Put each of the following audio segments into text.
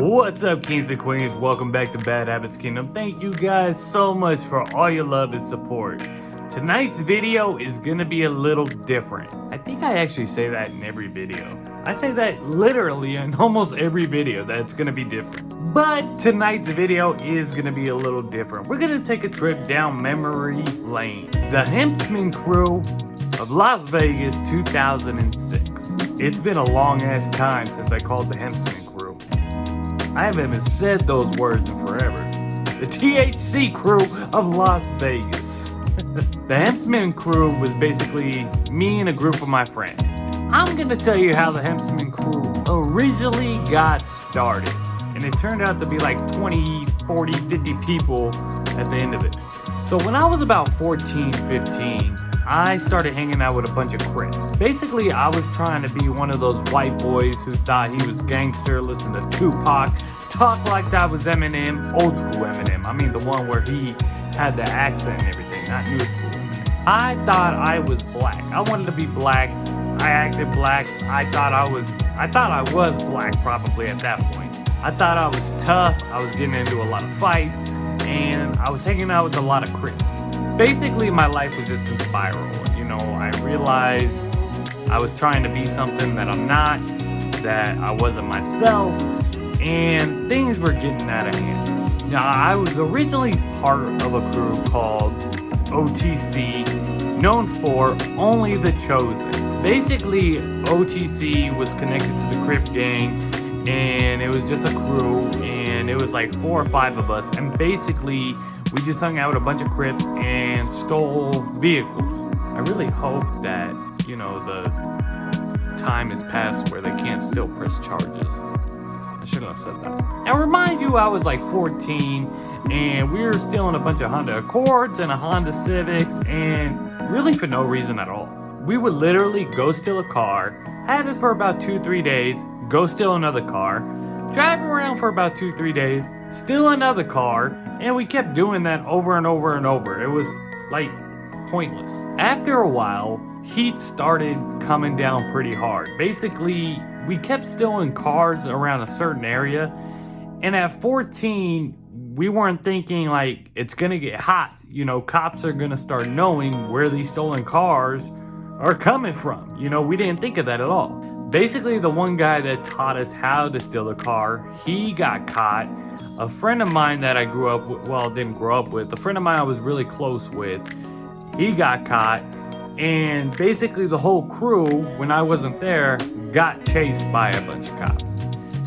What's up, kings and queens? Welcome back to Bad Habits Kingdom. Thank you guys so much for all your love and support. Tonight's video is gonna be a little different. I think I actually say that in every video. I say that literally in almost every video that it's gonna be different. But tonight's video is gonna be a little different. We're gonna take a trip down memory lane. The Hempsman Crew of Las Vegas 2006. It's been a long ass time since I called the Hempsman Crew. I haven't even said those words in forever. The THC Crew of Las Vegas. The Hempsman Crew was basically me and a group of my friends. I'm gonna tell you how the Hempsman Crew originally got started. And it turned out to be like 20, 40, 50 people at the end of it. So when I was about 14, 15, I started hanging out with a bunch of Crips. Basically, I was trying to be one of those white boys who thought he was gangster, listen to Tupac, talk like that was Eminem, old school Eminem. I mean the one where he had the accent and everything, not new school Eminem. I thought I was black. I wanted to be black. I acted black. I thought I was black probably at that point. I thought I was tough. I was getting into a lot of fights, and I was hanging out with a lot of Crips. Basically, my life was just in spiral. You know, I realized I was trying to be something that I'm not, that I wasn't myself, and things were getting out of hand. Now, I was originally part of a crew called OTC, known for Only the Chosen. Basically, OTC was connected to the Crip gang, and it was just a crew, and it was like 4 or 5 of us, and basically we just hung out with a bunch of Crips and stole vehicles. I really hope that, you know, the time has passed where they can't still press charges. I shouldn't have said that. Now, remind you, I was like 14, and we were stealing a bunch of Honda Accords and a Honda Civics, and really for no reason at all. We would literally go steal a car, have it for about 2-3 days, go steal another car, drive around for about 2-3 days, steal another car, and we kept doing that over and over and over. It was like pointless. After a while, heat started coming down pretty hard. Basically, we kept stealing cars around a certain area, and at 14, we weren't thinking like it's gonna get hot. You know, cops are gonna start knowing where these stolen cars are coming from. You know, we didn't think of that at all. Basically, the one guy that taught us how to steal a car, he got caught. A friend of mine that I grew up with, well, didn't grow up with, a friend of mine I was really close with, he got caught. And basically the whole crew, when I wasn't there, got chased by a bunch of cops.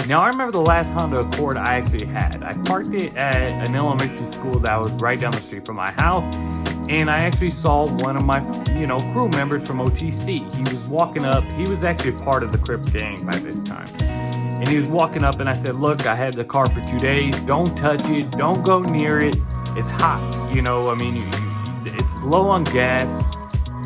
Now, I remember the last Honda Accord I actually had. I parked it at an elementary school that was right down the street from my house. And I actually saw one of my, crew members from OTC. He was walking up. He was actually part of the Crip gang by this time. And he was walking up, and I said, look, I had the car for 2 days. Don't touch it. Don't go near it. It's hot. It's low on gas.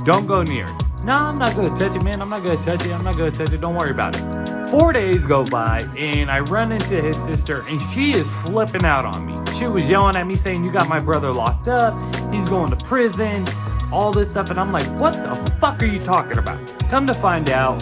Don't go near it. No, I'm not going to touch it, man. I'm not going to touch it. I'm not going to touch it. Don't worry about it. 4 days go by, and I run into his sister, and she is flipping out on me. She was yelling at me saying, you got my brother locked up. He's going to prison. All this stuff. And I'm like, what the fuck are you talking about? Come to find out,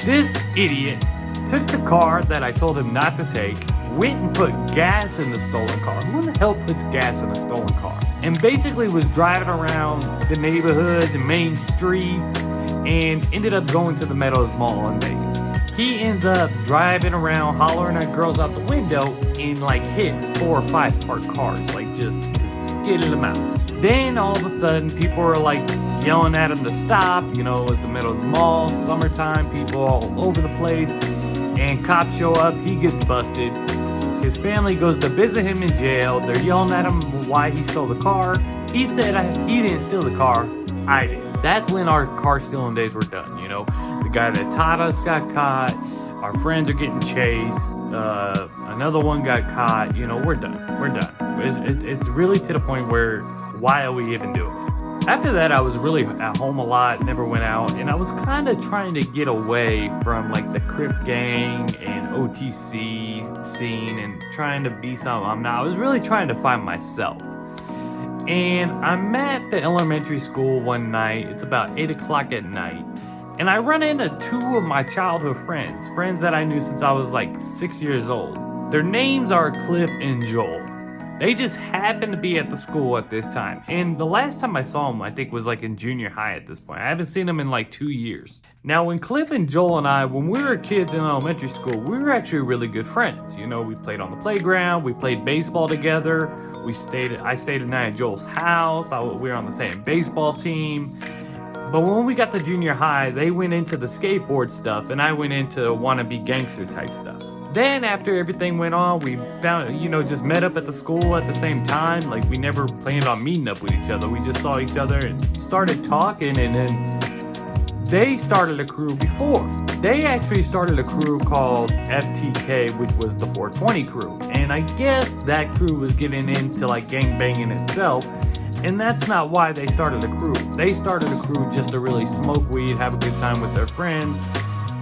this idiot took the car that I told him not to take, went and put gas in the stolen car. Who the hell puts gas in a stolen car? And basically was driving around the neighborhood, the main streets, and ended up going to the Meadows Mall in Vegas. He ends up driving around, hollering at girls out the window, and like hits 4 or 5 parked cars, like just skidding them out. Then all of a sudden, people are like yelling at him to stop. You know, it's the Meadows Mall, summertime, people all over the place. And cops show up, he gets busted. His family goes to visit him in jail. They're yelling at him why he stole the car. He said he didn't steal the car, I did. That's when our car stealing days were done, you know. The guy that taught us got caught. Our friends are getting chased. Another one got caught. You know, we're done. We're done. It's really to the point where, why are we even doing it? After that, I was really at home a lot, never went out, and I was kind of trying to get away from like the Crip gang and OTC scene and trying to be something I'm not. I was really trying to find myself. And I'm at the elementary school one night. It's about 8 o'clock at night. And I run into 2 of my childhood friends that I knew since I was like 6 years old. Their names are Cliff and Joel. They just happened to be at the school at this time. And the last time I saw them, I think, was like in junior high at this point. I haven't seen them in like 2 years. Now, when Cliff and Joel and I, when we were kids in elementary school, we were actually really good friends. You know, we played on the playground, we played baseball together. I stayed at night at Joel's house. We were on the same baseball team. But when we got to junior high, they went into the skateboard stuff, and I went into wannabe gangster type stuff. Then after everything went on, we found, just met up at the school at the same time. Like, we never planned on meeting up with each other. We just saw each other and started talking, and then they started a crew before. They actually started a crew called FTK, which was the 420 crew. And I guess that crew was getting into like gangbanging itself. And that's not why they started a crew. They started a crew just to really smoke weed, have a good time with their friends.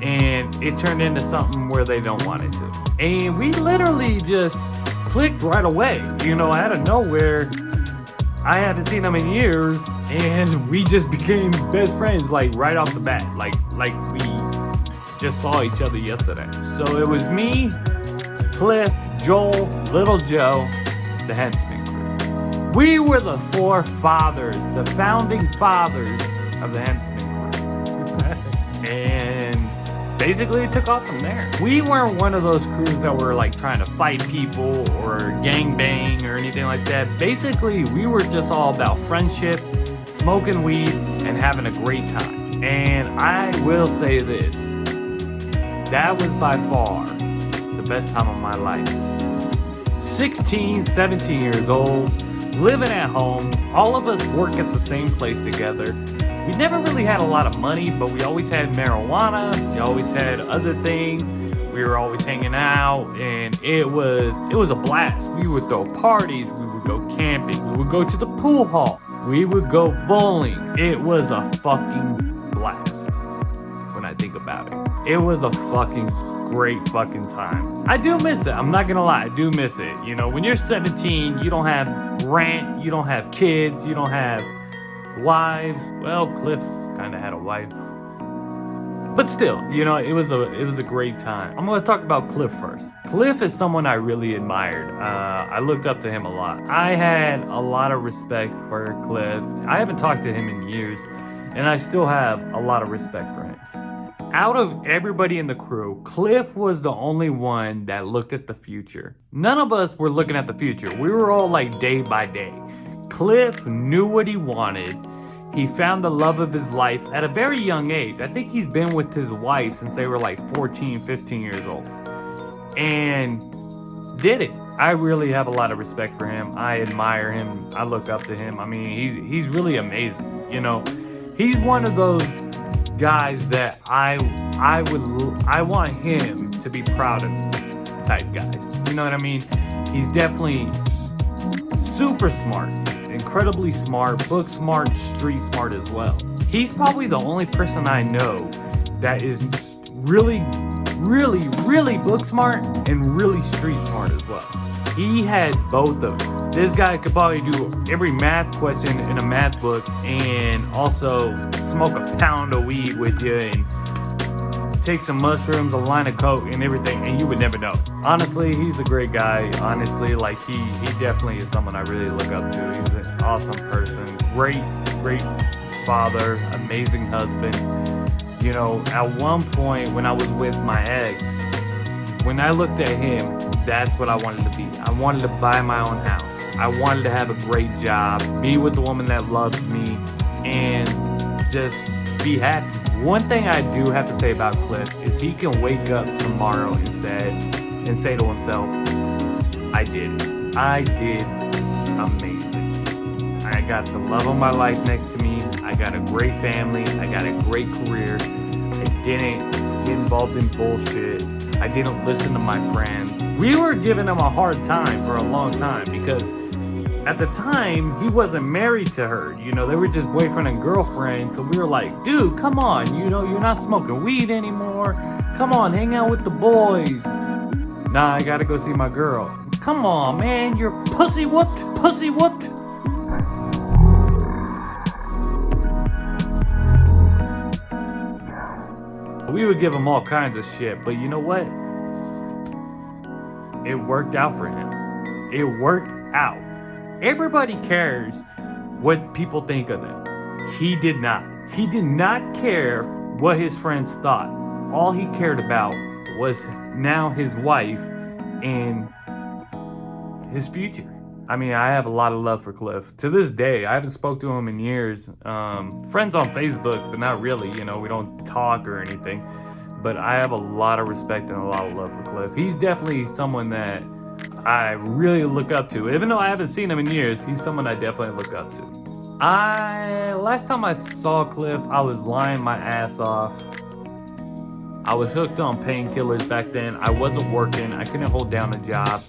And it turned into something where they don't want it to. And we literally just clicked right away. Out of nowhere. I haven't seen them in years, and we just became best friends, like right off the bat. Like we just saw each other yesterday. So it was me, Cliff, Joel, Little Joe, the Henchman crew. We were the four fathers, the founding fathers of the Henchman crew. And basically it took off from there. We weren't one of those crews that were like trying to fight people or gangbang or anything like that. Basically, we were just all about friendship, smoking weed, and having a great time. And I will say this, that was by far the best time of my life. 16, 17 years old, living at home, all of us work at the same place together. We never really had a lot of money, but we always had marijuana. We always had other things. We were always hanging out, and it was a blast. We would throw parties. We would go camping. We would go to the pool hall. We would go bowling. It was a fucking blast when I think about it. It was a fucking great fucking time. I do miss it. I'm not gonna lie. I do miss it. When you're 17, you don't have rent. You don't have kids. You don't have wives. Well, Cliff kind of had a wife, but still, it was a great time. I'm gonna talk about Cliff first. Cliff is someone I really admired. I looked up to him a lot. I had a lot of respect for Cliff. I haven't talked to him in years, and I still have a lot of respect for him. Out of everybody in the crew, Cliff was the only one that looked at the future. None of us were looking at the future. We were all like day by day. Cliff knew what he wanted. He found the love of his life at a very young age. I think he's been with his wife since they were like 14, 15 years old. And did it. I really have a lot of respect for him. I admire him. I look up to him. I mean, he's really amazing. He's one of those guys that I want him to be proud of type guys. You know what I mean? He's definitely super smart. Incredibly smart, book smart, street smart as well. He's probably the only person I know that is really, really, really book smart and really street smart as well. He had both of them. This guy could probably do every math question in a math book and also smoke a pound of weed with you and take some mushrooms, a line of coke, and everything, and you would never know. Honestly, he's a great guy. Honestly, like he definitely is someone I really look up to. He's an awesome person, great father, amazing husband. At one point when I was with my ex, when I looked at him, that's what I wanted to be. I wanted to buy my own house. I wanted to have a great job, be with the woman that loves me, and just be happy. One thing I do have to say about Cliff is he can wake up tomorrow and say to himself, I did amazing. I got the love of my life next to me. I got a great family. I got a great career. I didn't get involved in bullshit. I didn't listen to my friends. We were giving him a hard time for a long time because at the time, he wasn't married to her. They were just boyfriend and girlfriend. So we were like, dude, come on. You're not smoking weed anymore. Come on, hang out with the boys. Nah, I gotta go see my girl. Come on, man. You're pussy whooped. We would give him all kinds of shit. But you know what? it worked out for him. It worked out. Everybody cares what people think of them. He did not. He did not care what his friends thought. All he cared about was now his wife and his future. I mean, I have a lot of love for Cliff. To this day, I haven't spoke to him in years. Friends on Facebook, but not really. You know, we don't talk or anything. But I have a lot of respect and a lot of love for Cliff. He's definitely someone that I really look up to. Even though I haven't seen him in years, he's someone I definitely look up to. Last time I saw Cliff, I was lying my ass off. I was hooked on painkillers back then. I wasn't working. I couldn't hold down a job.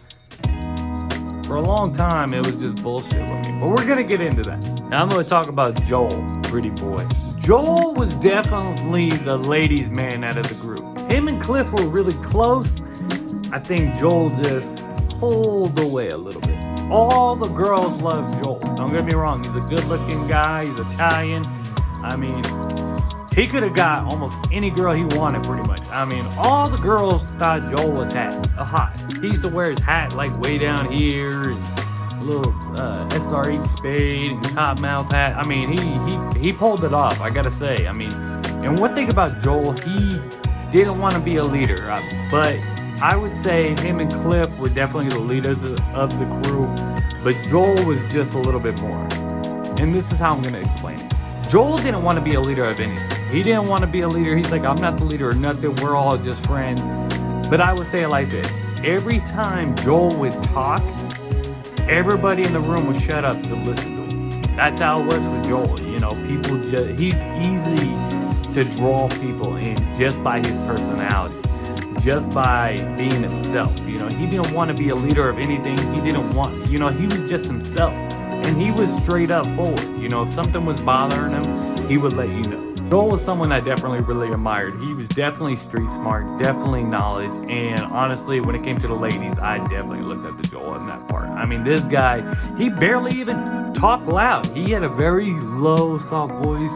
For a long time, it was just bullshit with me. But we're gonna get into that. Now I'm gonna talk about Joel, pretty boy. Joel was definitely the ladies' man out of the group. Him and Cliff were really close. I think Joel just pulled away a little bit. All the girls love Joel. Don't get me wrong, he's a good-looking guy. He's Italian. I mean, he could have got almost any girl he wanted, pretty much. I mean, all the girls thought Joel was hot. He used to wear his hat like way down here, and a little SRH spade and cottonmouth hat. I mean, he pulled it off, I gotta say. I mean, and one thing about Joel, he didn't want to be a leader, but I would say him and Cliff were definitely the leaders of the crew, but Joel was just a little bit more. And this is how I'm gonna explain it. Joel didn't want to be a leader of anything. He didn't want to be a leader. He's like, I'm not the leader of nothing. We're all just friends. But I would say it like this. Every time Joel would talk, everybody in the room would shut up to listen to him. That's how it was for Joel. You know, he's easy to draw people in just by his personality, just by being himself. You know, he didn't want to be a leader of anything. He didn't want, you know, he was just himself. And he was straight up forward. You know, if something was bothering him, he would let you know. Joel was someone I definitely really admired. He was definitely street smart, definitely knowledge, and honestly, when it came to the ladies, I definitely looked up to Joel in that part. I mean, this guy, he barely even talked loud. He had a very low, soft voice,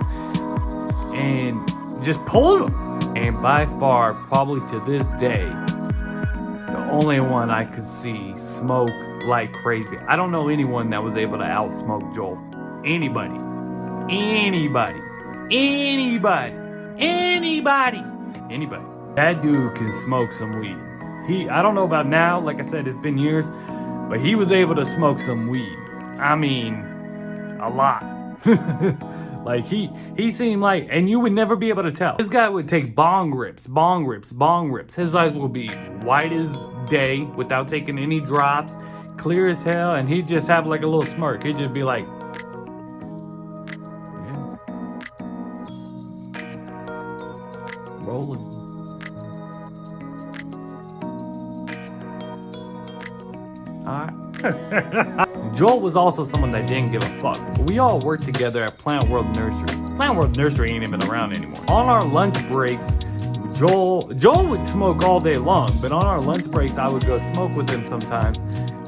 and just pulled him. And by far, probably to this day, the only one I could see smoke like crazy. I don't know anyone that was able to outsmoke Joel. Anybody. That dude can smoke some weed. I don't know about now, like I said, it's been years, but he was able to smoke some weed. I mean, a lot. Like he seemed like, and you would never be able to tell. This guy would take bong rips. His eyes would be white as day without taking any drops, clear as hell, and he'd just have like a little smirk. He'd just be like, yeah, rolling. Alright. Joel was also someone that didn't give a fuck. We all worked together at Plant World Nursery. Plant World Nursery ain't even around anymore. On our lunch breaks, Joel would smoke all day long, but on our lunch breaks, I would go smoke with him sometimes.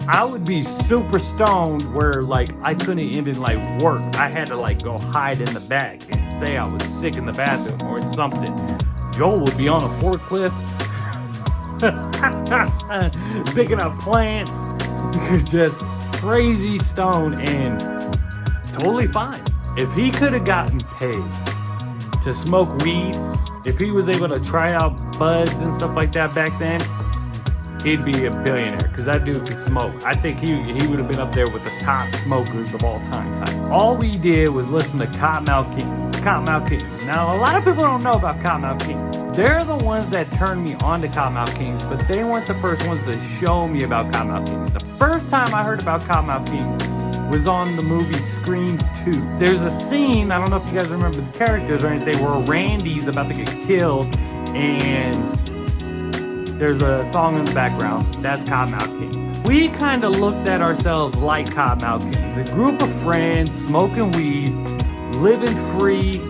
I would be super stoned where like I couldn't even like work. I had to like go hide in the back and say I was sick in the bathroom or something. Joel would be on a forklift picking up plants, just crazy stone and totally fine. If he could have gotten paid to smoke weed, if he was able to try out buds and stuff like that back then, he'd be a billionaire because that dude could smoke. I think he would have been up there with the top smokers of all time. All we did was listen to Cottonmouth Kings. Now, a lot of people don't know about Cottonmouth Kings. They're the ones that turned me on to Cottonmouth Kings, but they weren't the first ones to show me about Cottonmouth Kings. The first time I heard about Cottonmouth Kings was on the movie Scream 2. There's a scene, I don't know if you guys remember the characters or anything, where Randy's about to get killed and there's a song in the background. That's Cottonmouth Kings. We kind of looked at ourselves like Cottonmouth Kings. A group of friends smoking weed, living free.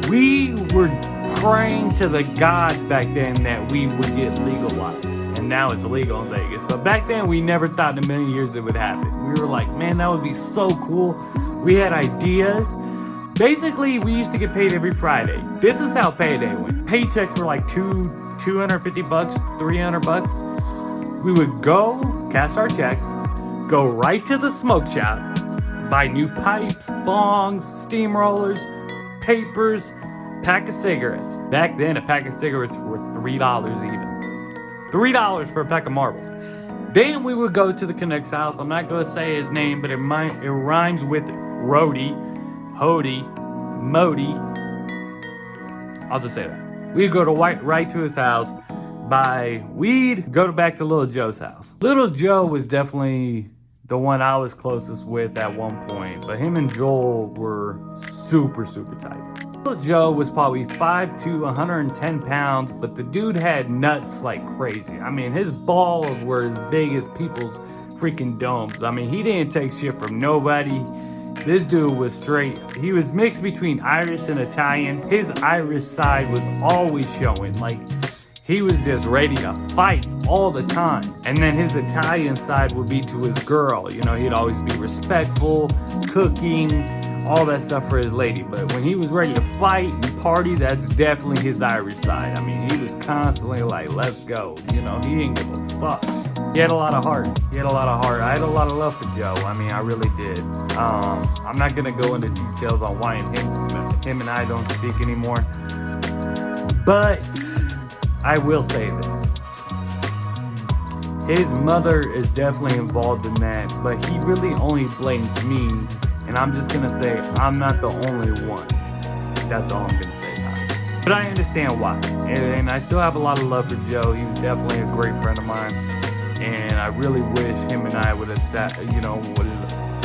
We were praying to the gods back then that we would get legalized. And now it's legal in Vegas. But back then we never thought in a million years it would happen. We were like, man, that would be so cool. We had ideas. Basically, we used to get paid every Friday. This is how payday went. Paychecks were like $250, $300. We would go cash our checks, go right to the smoke shop, buy new pipes, bongs, steamrollers, papers, pack of cigarettes. Back then, a pack of cigarettes were $3 even. $3 for a pack of marbles. Then we would go to the Canuck's house. I'm not going to say his name, but it rhymes with Rody, Hody, Modi. I'll just say that. We'd go to right to his house, buy weed, go back to Little Joe's house. Little Joe was definitely the one I was closest with at one point, but him and Joel were super, super tight. Little Joe was probably 5'2", 110 pounds, but the dude had nuts like crazy. I mean, his balls were as big as people's freaking domes. I mean, he didn't take shit from nobody. This dude was straight. He was mixed between Irish and Italian. His Irish side was always showing. Like, he was just ready to fight all the time. And then his Italian side would be to his girl. You know, he'd always be respectful, cooking, all that stuff for his lady. But when he was ready to fight and party, that's definitely his Irish side. I mean, he was constantly like, let's go. You know, he didn't give a fuck. He had a lot of heart. I had a lot of love for Joe. I mean, I really did. I'm not gonna go into details on why him and I don't speak anymore. But I will say this. His mother is definitely involved in that, but he really only blames me. And I'm just gonna say, I'm not the only one. That's all I'm gonna say about it. But I understand why. And I still have a lot of love for Joe. He was definitely a great friend of mine. And I really wish him and I would have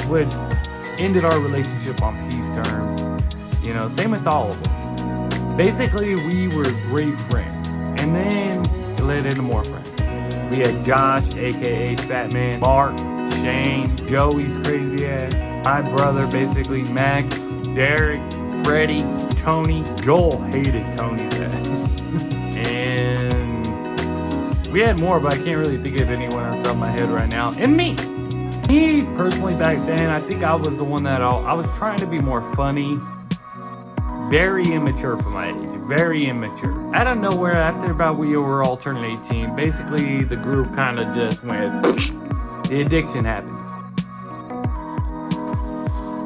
would ended our relationship on peace terms. You know, same with all of them. Basically, we were great friends. And then it led into more friends. We had Josh, aka Fat Man, Mark, Shane, Joey's crazy ass, my brother, basically Max, Derek, Freddie, Tony. Joel hated Tony's ass. And we had more, but I can't really think of anyone on top of my head right now. And me personally, back then, I think I was the one that I was trying to be more funny. Very immature for my age. Very immature. Out of nowhere, after about we were all turning 18, basically the group kind of just went, the addiction happened.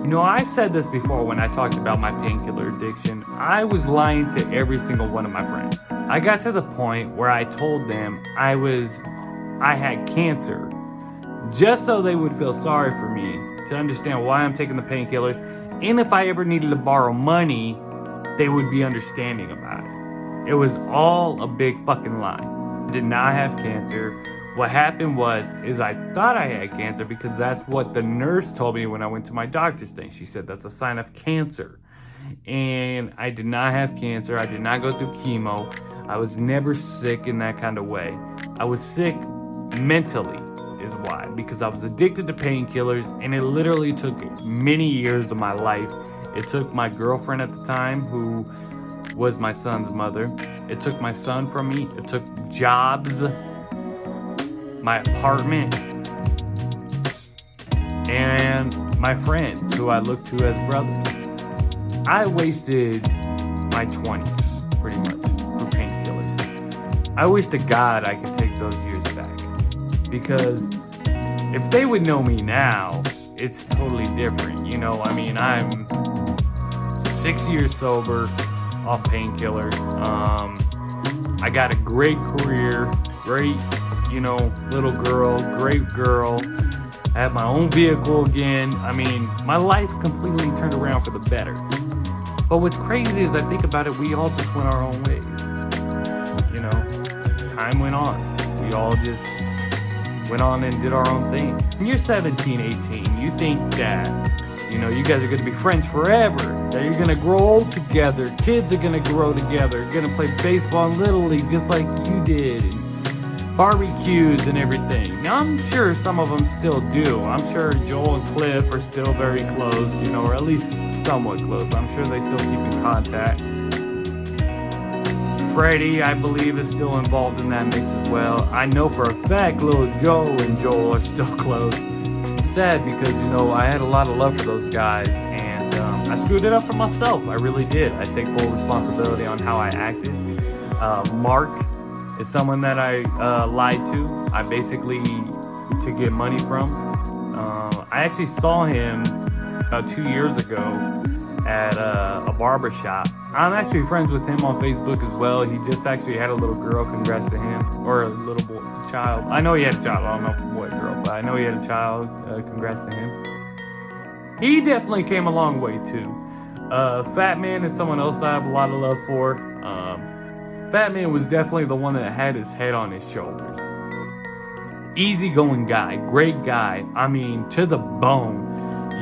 You know, I've said this before when I talked about my painkiller addiction. I was lying to every single one of my friends. I got to the point where I told them I had cancer, just so they would feel sorry for me, to understand why I'm taking the painkillers, and if I ever needed to borrow money, they would be understanding about it. It was all a big fucking lie. I did not have cancer. What happened is I thought I had cancer because that's what the nurse told me when I went to my doctor's thing. She said that's a sign of cancer. And I did not have cancer. I did not go through chemo. I was never sick in that kind of way. I was sick mentally is why, because I was addicted to painkillers, and it literally took many years of my life. It took my girlfriend at the time, who was my son's mother. It took my son from me. It took jobs, my apartment, and my friends who I looked to as brothers. I wasted my 20s, pretty much, through painkillers. I wish to God I could take those years back. Because if they would know me now, it's totally different. You know, I mean, I'm 6 years sober off painkillers. I got a great career, great, little girl, great girl. I have my own vehicle again. I mean, my life completely turned around for the better. But what's crazy is I think about it, we all just went our own ways. Time went on. We all just went on and did our own thing. When you're 17, 18, you think that, you guys are going to be friends forever, that you're going to grow old together, kids are going to grow together, you're going to play baseball and Little League just like you did, and barbecues and everything. Now, I'm sure some of them still do. I'm sure Joel and Cliff are still very close, or at least somewhat close. I'm sure they still keep in contact. Freddie, I believe, is still involved in that mix as well. I know for a fact Little Joe and Joel are still close. It's sad because, I had a lot of love for those guys, and I screwed it up for myself. I really did. I take full responsibility on how I acted. Mark, is someone that I lied to. I basically to get money from. I actually saw him about 2 years ago at a barber shop. I'm actually friends with him on Facebook as well. He just actually had a little girl. Congrats to him, or a little boy, child. I know he had a child. I don't know if boy or girl, but I know he had a child. Congrats to him. He definitely came a long way too. Fat Man is someone else I have a lot of love for. Fat Man was definitely the one that had his head on his shoulders. Easygoing guy, great guy. I mean, to the bone.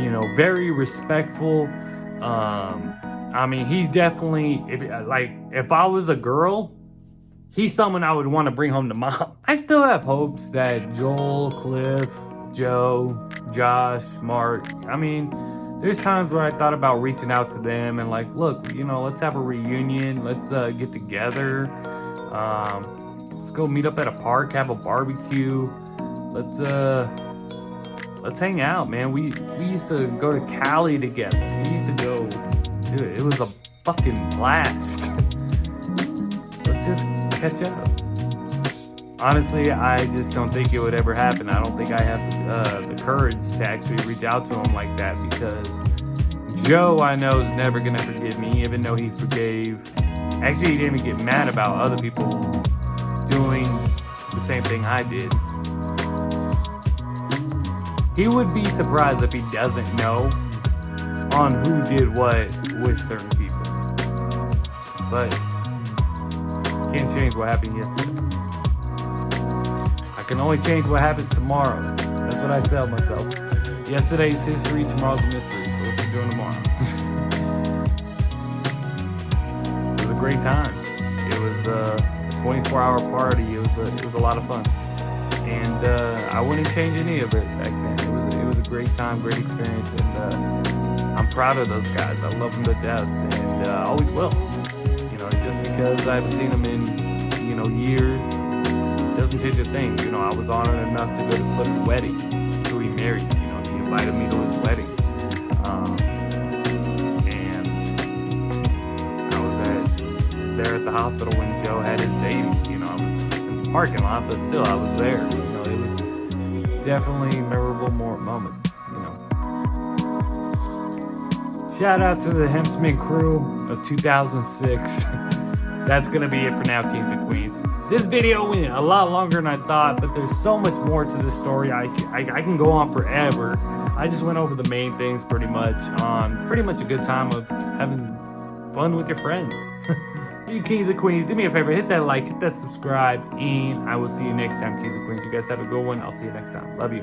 You know, very respectful. I mean, he's definitely, if I was a girl, he's someone I would want to bring home to mom. I still have hopes that Joel, Cliff, Joe, Josh, Mark, I mean, there's times where I thought about reaching out to them and like, look, you know, let's have a reunion. Let's get together. Let's go meet up at a park, have a barbecue. Let's hang out, man. We used to go to Cali together. We used to go, dude, it was a fucking blast. Let's just catch up. Honestly, I just don't think it would ever happen. I don't think I have the courage to actually reach out to him like that, because Joe, I know, is never gonna forgive me, even though he forgave. Actually, he didn't even get mad about other people doing the same thing I did. He would be surprised if he doesn't know on who did what with certain people. But can't change what happened yesterday. I can only change what happens tomorrow. That's what I tell myself. Yesterday's history, tomorrow's a mystery. So what you doing tomorrow? It was a great time. It was a 24-hour party. It was a lot of fun. And I wouldn't change any of it back then. It was a great time, great experience, and I'm proud of those guys. I love them to death, and I always will. You know, just because I haven't seen them in, you know, years, doesn't change a thing. You know, I was honored enough to go to Cliff's wedding, who he married. You know, he invited me to his wedding, and I was there at the hospital when Joe had his baby. You know, I was in the parking lot, but still, I was there. You know, it was definitely memorable moments. You know, shout out to the Hempsman crew of 2006. That's gonna be it for now, Kings and Queens. This video went a lot longer than I thought, but there's so much more to this story. I can go on forever. I just went over the main things pretty much on pretty much a good time of having fun with your friends. You Kings and Queens, do me a favor, hit that like, hit that subscribe, and I will see you next time, Kings and Queens. You guys have a good one. I'll see you next time. Love you.